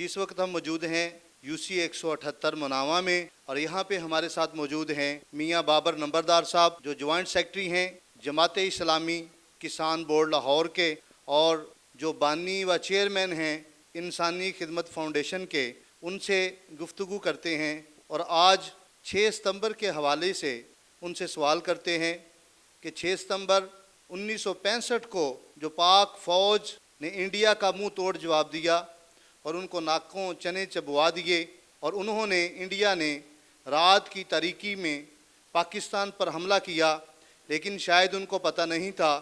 اس وقت ہم موجود ہیں UC 178 مناوا میں، اور یہاں پہ ہمارے ساتھ موجود ہیں میاں بابر نمبردار صاحب جو جوائنٹ سیکرٹری ہیں جماعت اسلامی کسان بورڈ لاہور کے، اور جو بانی و چیئرمین ہیں انسانی خدمت فاؤنڈیشن کے، ان سے گفتگو کرتے ہیں، اور آج 6 ستمبر کے حوالے سے ان سے سوال کرتے ہیں کہ 6 ستمبر 1965 کو جو پاک فوج نے انڈیا کا منہ توڑ جواب دیا اور ان کو ناکوں چنے چبوا دیے، اور انہوں نے انڈیا نے رات کی تاریکی میں پاکستان پر حملہ کیا، لیکن شاید ان کو پتہ نہیں تھا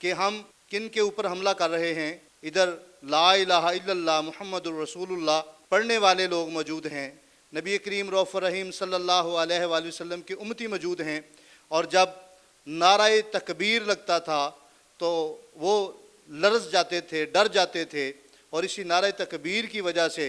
کہ ہم کن کے اوپر حملہ کر رہے ہیں۔ ادھر لا الہ الا اللہ محمد الرسول اللہ پڑھنے والے لوگ موجود ہیں، نبی کریم رؤوف الرحیم صلی اللہ علیہ وآلہ وسلم کی امتی موجود ہیں، اور جب نعرہ تکبیر لگتا تھا تو وہ لرز جاتے تھے، ڈر جاتے تھے، اور اسی نعرہ تکبیر کی وجہ سے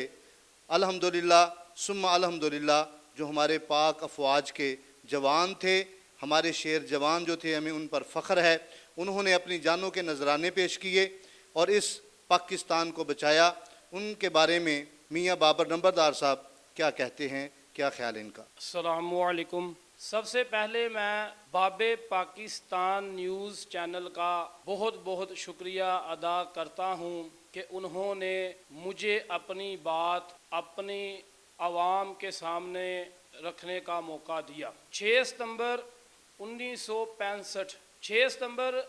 الحمدللہ ثم الحمدللہ جو ہمارے پاک افواج کے جوان تھے، ہمارے شیر جوان جو تھے، ہمیں ان پر فخر ہے، انہوں نے اپنی جانوں کے نذرانے پیش کیے اور اس پاکستان کو بچایا۔ ان کے بارے میں میاں بابر نمبردار صاحب کیا کہتے ہیں، کیا خیال ہے ان کا؟ السلام علیکم۔ سب سے پہلے میں باب پاکستان نیوز چینل کا بہت بہت شکریہ ادا کرتا ہوں کہ انہوں نے مجھے اپنی بات اپنی عوام کے سامنے رکھنے کا موقع دیا۔ 6 ستمبر 1965، 6 ستمبر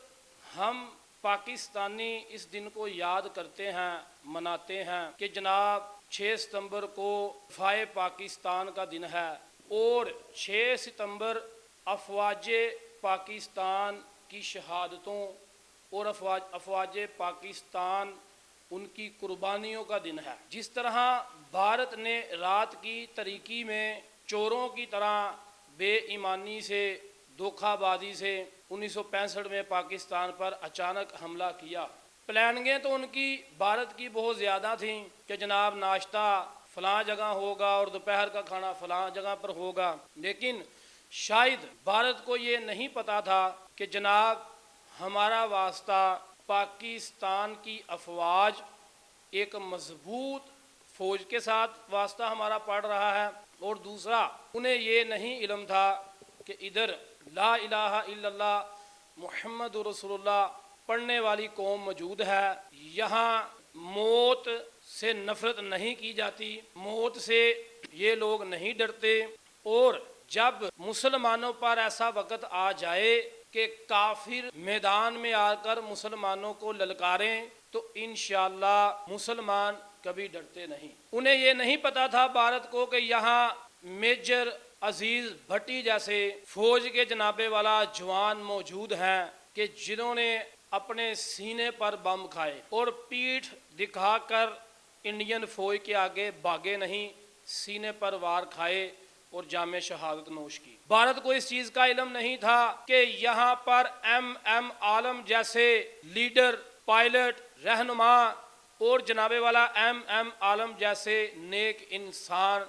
ہم پاکستانی اس دن کو یاد کرتے ہیں، مناتے ہیں کہ جناب 6 ستمبر کو دفاع پاکستان کا دن ہے، اور 6 ستمبر افواج پاکستان کی شہادتوں اور افواج پاکستان ان کی قربانیوں کا دن ہے۔ جس طرح بھارت نے رات کی تاریکی میں چوروں کی طرح بے ایمانی سے، دھوکہ بازی سے 1965 میں پاکستان پر اچانک حملہ کیا۔ پلاننگیں تو ان کی بھارت کی بہت زیادہ تھیں کہ جناب ناشتہ فلاں جگہ ہوگا اور دوپہر کا کھانا فلاں جگہ پر ہوگا، لیکن شاید بھارت کو یہ نہیں پتا تھا کہ جناب ہمارا واسطہ پاکستان کی افواج ایک مضبوط فوج کے ساتھ واسطہ ہمارا پڑ رہا ہے، اور دوسرا انہیں یہ نہیں علم تھا کہ ادھر لا الہ الا اللہ محمد رسول اللہ پڑھنے والی قوم موجود ہے۔ یہاں موت سے نفرت نہیں کی جاتی، موت سے یہ لوگ نہیں ڈرتے، اور جب مسلمانوں پر ایسا وقت آ جائے کہ کافر میدان میں آ کر مسلمانوں کو للکاریں تو انشاءاللہ مسلمان کبھی ڈرتے نہیں۔ انہیں یہ نہیں پتا تھا بھارت کو کہ یہاں میجر عزیز بھٹی جیسے فوج کے جنابے والا جوان موجود ہیں کہ جنہوں نے اپنے سینے پر بم کھائے اور پیٹھ دکھا کر انڈین فوج کے آگے بھاگے نہیں، سینے پر وار کھائے اور جام شہادت نوش کی۔ بھارت کو اس چیز کا علم نہیں تھا کہ یہاں پر ایم عالم جیسے لیڈر، پائلٹ، رہنما اور جناب والا ایم عالم جیسے نیک انسان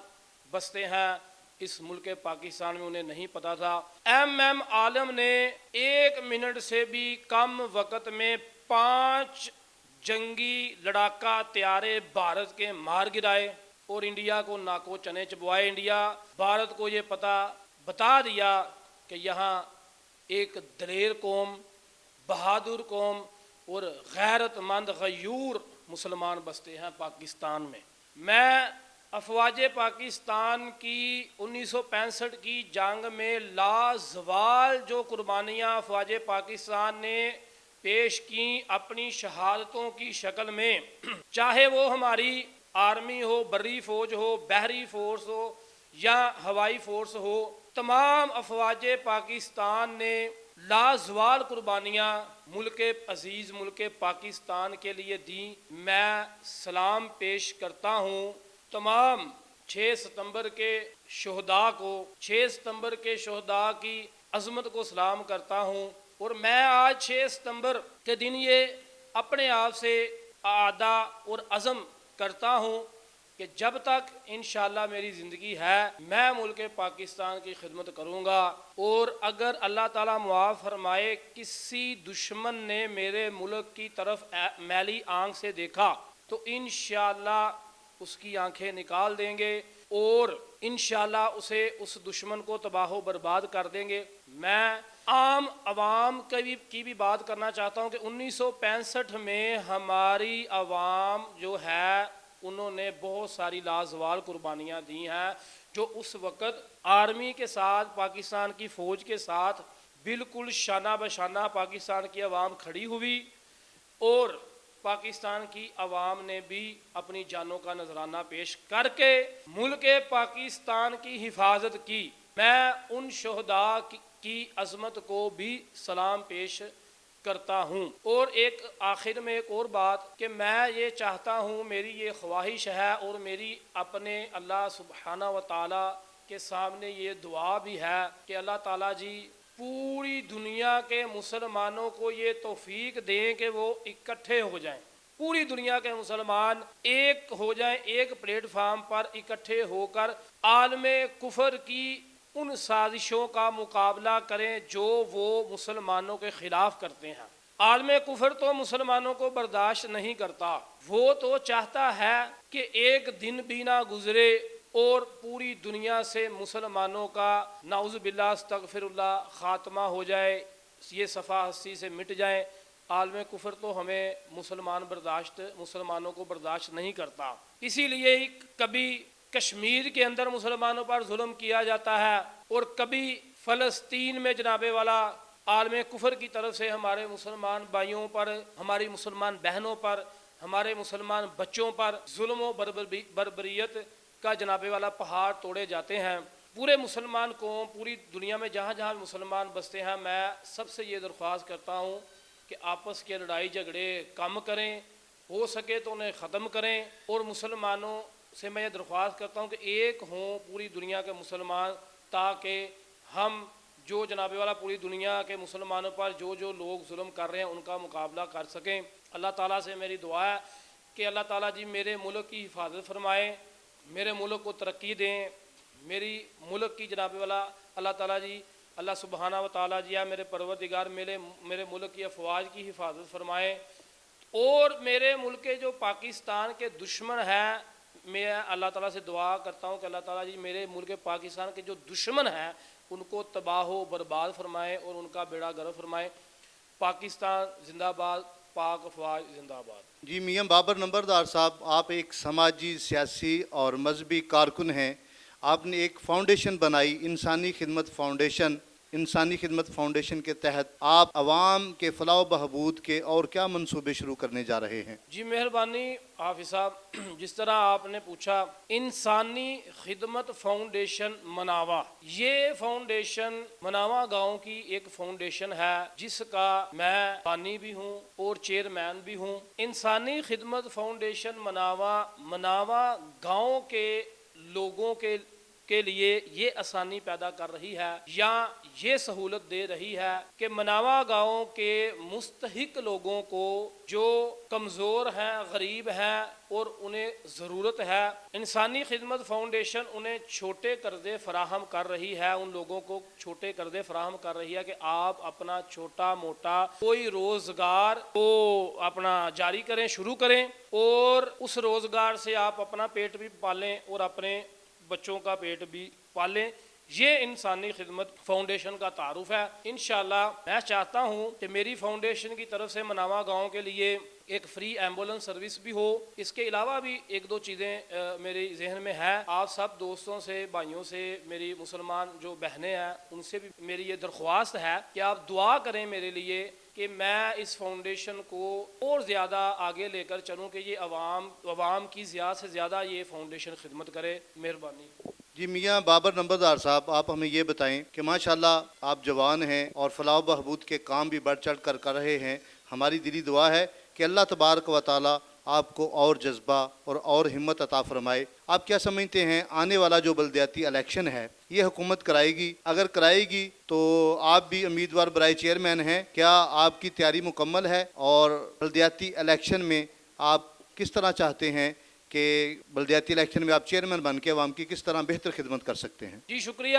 بستے ہیں اس ملک پاکستان میں، انہیں نہیں پتا تھا۔ ایم عالم نے 1 منٹ سے بھی کم وقت میں 5 جنگی لڑاکا طیارے بھارت کے مار گرائے اور انڈیا کو ناکو چنے چبوائے۔ انڈیا بھارت کو یہ بتا دیا کہ یہاں ایک دلیر قوم، بہادر قوم اور غیرت مند غیور مسلمان بستے ہیں پاکستان میں۔ میں افواج پاکستان کی 1965 کی جنگ میں لازوال جو قربانیاں افواج پاکستان نے پیش کی اپنی شہادتوں کی شکل میں، چاہے وہ ہماری آرمی ہو، بری فوج ہو، بحری فورس ہو یا ہوائی فورس ہو، تمام افواج پاکستان نے لازوال قربانیاں ملک عزیز ملک پاکستان کے لیے دیں۔ میں سلام پیش کرتا ہوں تمام 6 ستمبر کے شہداء کو، 6 ستمبر کے شہداء کی عظمت کو سلام کرتا ہوں، اور میں آج 6 ستمبر کے دن یہ اپنے آپ سے اعادہ اور عزم کرتا ہوں کہ جب تک انشاءاللہ میری زندگی ہے میں ملک پاکستان کی خدمت کروں گا، اور اگر اللہ تعالیٰ معاف فرمائے کسی دشمن نے میرے ملک کی طرف میلی آنکھ سے دیکھا تو انشاءاللہ اس کی آنکھیں نکال دیں گے اور انشاءاللہ اسے اس دشمن کو تباہ و برباد کر دیں گے۔ میں عام عوام کی بھی بات کرنا چاہتا ہوں کہ 1965 میں ہماری عوام جو ہے انہوں نے بہت ساری لازوال قربانیاں دی ہیں، جو اس وقت آرمی کے ساتھ، پاکستان کی فوج کے ساتھ بالکل شانہ بشانہ پاکستان کی عوام کھڑی ہوئی اور پاکستان کی عوام نے بھی اپنی جانوں کا نذرانہ پیش کر کے ملک پاکستان کی حفاظت کی۔ میں ان شہداء کی عظمت کو بھی سلام پیش کرتا ہوں۔ اور ایک آخر میں ایک اور بات کہ میں یہ چاہتا ہوں، میری یہ خواہش ہے اور میری اپنے اللہ سبحانہ و تعالیٰ کے سامنے یہ دعا بھی ہے کہ اللہ تعالیٰ جی پوری دنیا کے مسلمانوں کو یہ توفیق دیں کہ وہ اکٹھے ہو جائیں، پوری دنیا کے مسلمان ایک ہو جائیں، ایک پلیٹ فارم پر اکٹھے ہو کر عالم کفر کی ان سازشوں کا مقابلہ کریں جو وہ مسلمانوں کے خلاف کرتے ہیں۔ عالم کفر تو مسلمانوں کو برداشت نہیں کرتا، وہ تو چاہتا ہے کہ ایک دن بھی نہ گزرے اور پوری دنیا سے مسلمانوں کا نعوذ باللہ استغفر اللہ خاتمہ ہو جائے، یہ صفحہ ہستی سے مٹ جائیں۔ عالم کفر تو ہمیں مسلمانوں کو برداشت نہیں کرتا، اسی لیے کبھی کشمیر کے اندر مسلمانوں پر ظلم کیا جاتا ہے اور کبھی فلسطین میں جناب والا عالم کفر کی طرف سے ہمارے مسلمان بھائیوں پر، ہماری مسلمان بہنوں پر، ہمارے مسلمان بچوں پر ظلم و بربریت کا جناب والا پہاڑ توڑے جاتے ہیں۔ پورے مسلمان قوم پوری دنیا میں جہاں جہاں مسلمان بستے ہیں، میں سب سے یہ درخواست کرتا ہوں کہ آپس کے لڑائی جھگڑے کم کریں، ہو سکے تو انہیں ختم کریں، اور مسلمانوں سے میں یہ درخواست کرتا ہوں کہ ایک ہوں پوری دنیا کے مسلمان، تاکہ ہم جو جناب والا پوری دنیا کے مسلمانوں پر جو لوگ ظلم کر رہے ہیں ان کا مقابلہ کر سکیں۔ اللہ تعالیٰ سے میری دعا ہے کہ اللہ تعالیٰ جی میرے ملک کی حفاظت فرمائیں، میرے ملک کو ترقی دیں، میری ملک کی جناب والا اللہ تعالیٰ جی، اللہ سبحانہ و تعالیٰ جی میرے پروردگار میرے ملک کی افواج کی حفاظت فرمائیں، اور میرے ملک کے جو پاکستان کے دشمن ہیں، میں اللہ تعالیٰ سے دعا کرتا ہوں کہ اللہ تعالیٰ جی میرے ملک پاکستان کے جو دشمن ہیں ان کو تباہ و برباد فرمائیں اور ان کا بیڑا گرک فرمائیں۔ پاکستان زندہ باد، پاک افواج زندہ باد۔ جی میاں بابر نمبردار صاحب، آپ ایک سماجی، سیاسی اور مذہبی کارکن ہیں۔ آپ نے ایک فاؤنڈیشن بنائی، انسانی خدمت فاؤنڈیشن۔ انسانی خدمت فاؤنڈیشن کے تحت آپ عوام کے فلاح و بہبود کے اور کیا منصوبے شروع کرنے جا رہے ہیں؟ جی مہربانی حافظ صاحب، جس طرح آپ نے پوچھا، انسانی خدمت فاؤنڈیشن مناوا، یہ فاؤنڈیشن مناوا گاؤں کی ایک فاؤنڈیشن ہے جس کا میں بانی بھی ہوں اور چیئرمین بھی ہوں۔ انسانی خدمت فاؤنڈیشن مناوا گاؤں کے لوگوں کے لیے یہ آسانی پیدا کر رہی ہے یا یہ سہولت دے رہی ہے کہ مناوا گاؤں کے مستحق لوگوں کو جو کمزور ہیں، غریب ہیں اور انہیں ضرورت ہے، انسانی خدمت فاؤنڈیشن انہیں چھوٹے قرضے فراہم کر رہی ہے، ان لوگوں کو چھوٹے قرضے فراہم کر رہی ہے کہ آپ اپنا چھوٹا موٹا کوئی روزگار کو اپنا جاری کریں، شروع کریں، اور اس روزگار سے آپ اپنا پیٹ بھی پالیں اور اپنے بچوں کا پیٹ بھی پالیں۔ یہ انسانی خدمت فاؤنڈیشن کا تعارف ہے۔ انشاءاللہ میں چاہتا ہوں کہ میری فاؤنڈیشن کی طرف سے مناوا گاؤں کے لیے ایک فری ایمبولنس سروس بھی ہو۔ اس کے علاوہ بھی ایک دو چیزیں میرے ذہن میں ہے۔ آپ سب دوستوں سے، بھائیوں سے، میری مسلمان جو بہنیں ہیں ان سے بھی میری یہ درخواست ہے کہ آپ دعا کریں میرے لیے کہ میں اس فاؤنڈیشن کو اور زیادہ آگے لے کر چلوں کہ یہ عوام کی زیادہ سے زیادہ یہ فاؤنڈیشن خدمت کرے۔ مہربانی۔ جی میاں بابر نمبردار صاحب، آپ ہمیں یہ بتائیں کہ ماشاءاللہ آپ جوان ہیں اور فلاح و بہبود کے کام بھی بڑھ چڑھ کر رہے ہیں۔ ہماری دلی دعا ہے کہ اللہ تبارک و تعالی آپ کو اور جذبہ اور ہمت عطا فرمائے۔ آپ کیا سمجھتے ہیں آنے والا جو بلدیاتی الیکشن ہے یہ حکومت کرائے گی؟ اگر کرائے گی تو آپ بھی امیدوار برائے چیئرمین ہیں، کیا آپ کی تیاری مکمل ہے؟ اور بلدیاتی الیکشن میں آپ کس طرح چاہتے ہیں کہ بلدیاتی الیکشن میں آپ چیئرمین بن کے عوام کی کس طرح بہتر خدمت کر سکتے ہیں؟ جی شکریہ۔